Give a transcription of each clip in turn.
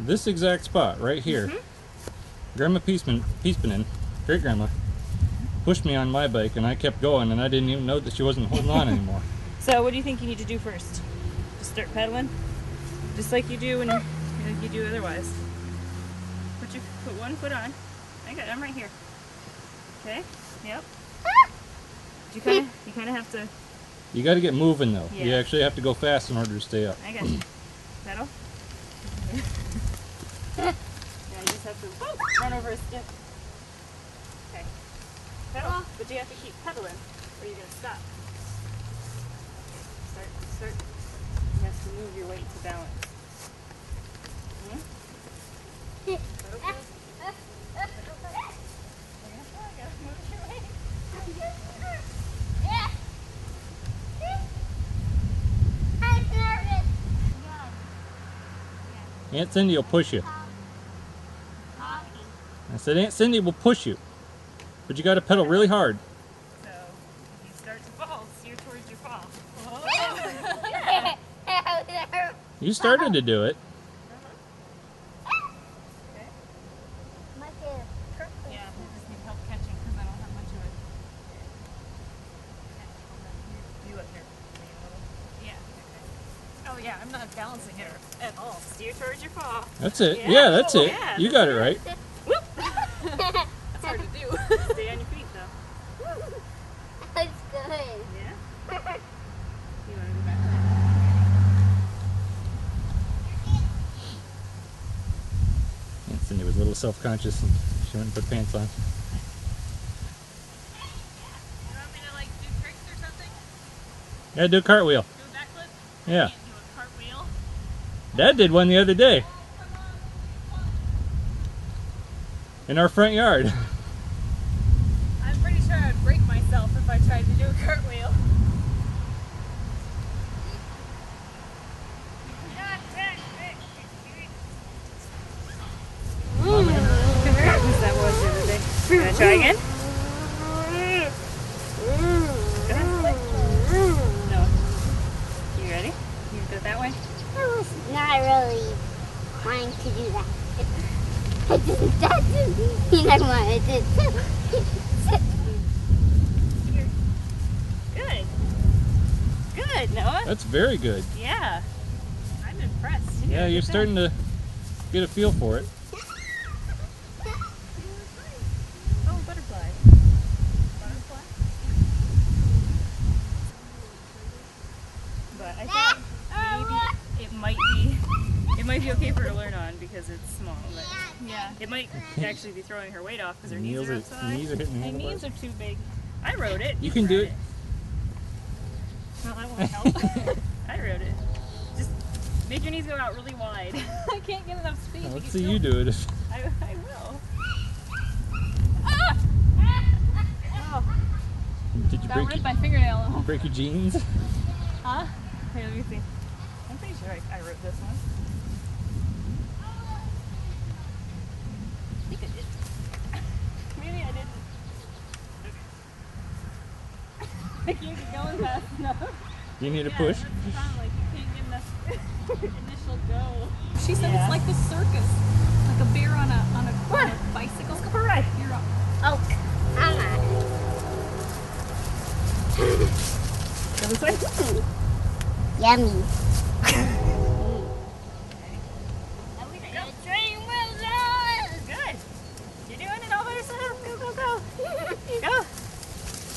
this exact spot right here. Grandma Peaceman, great grandma, pushed me on my bike and I kept going and I didn't even know that she wasn't holding on anymore. So what do you think you need to do first? Just start pedaling? Just like you do when you do otherwise. Put one foot on. I'm right here. Okay? Yep. You kinda have to. You gotta get moving though. Yeah. You actually have to go fast in order to stay up. I got you. Pedal. Yeah, you just have to run over a stick. Okay. Pedal, but you have to keep pedaling or you're gonna stop. Start. You have to move your weight to balance. Aunt Cindy will push you. I said Aunt Cindy will push you, but you got to pedal really hard. So if you start to fall, steer towards your fall. You started to do it. Okay. Yeah, I just need help catching because I don't have much of it. You up here. Yeah. Okay. Oh yeah, I'm not balancing it at all. Steer towards your fall. That's it. Yeah, that's it. Yeah. You got it right. Whoop! That's hard to do. Stay on your feet though. That's good. Yeah? You want to go back? Aunt Cindy was a little self-conscious and she went and put pants on. You want me to like do tricks or something? Yeah, do a cartwheel. Do a backflip? Yeah. Do a cartwheel? Dad did one the other day. In our front yard. I'm pretty sure I'd break myself if I tried to do a cartwheel. That was the other day. You wanna try again? Go ahead. No. You ready? You go that way? I was not really wanting to do that. That didn't mean I wanted to. Good. Good, Noah. That's very good. Yeah. I'm impressed. Yeah, you're starting to get a feel for it. Oh, butterfly. Butterfly? But I thought maybe it might be okay for her to learn on because it's small. But yeah. It might actually be throwing her weight off because her knees are outside. Knees are hitting the My handlebars. knees are too big. I rode it. You can do it. Well, that won't help. I rode it. Just make your knees go out really wide. I can't get enough speed. Let's see you do it. I will. Ah! Oh, Did you got ripped my fingernail. break your jeans? Huh? Here, let me see. I'm pretty sure I wrote this one. I think I did. Maybe I didn't. I can't get going fast enough. You need a push? That's the problem, like you can't get enough initial go. She said it's like the circus, like a bear on a bicycle. Let's go for a ride. You're up. Oh, come on. Go this way. Yummy. Good. You're doing it all by yourself. Go, go, go. Go.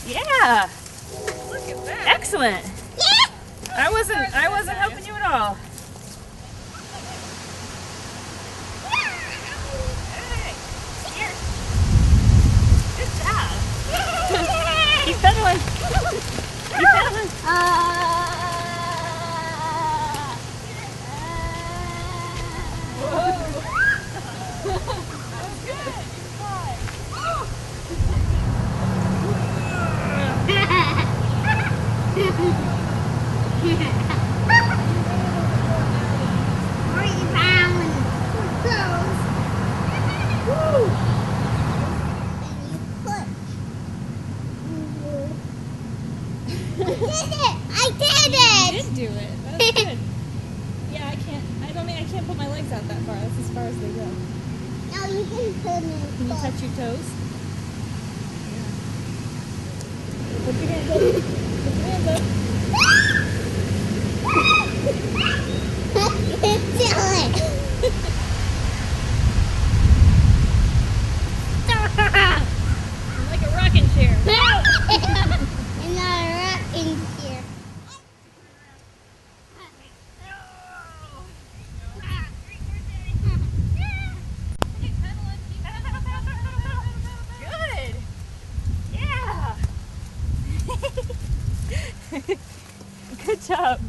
Yeah. Look at that. Excellent. Yeah. I wasn't helping you at all. Hey, here. Good job. Keep pedaling. Keep pedaling. legs out that far. That's as far as they go. No, you can put them in. Can you touch your toes? Put your hands up. Put your hands up. Like a rocking chair. It's not a rocking chair. Good. Yeah. Good job.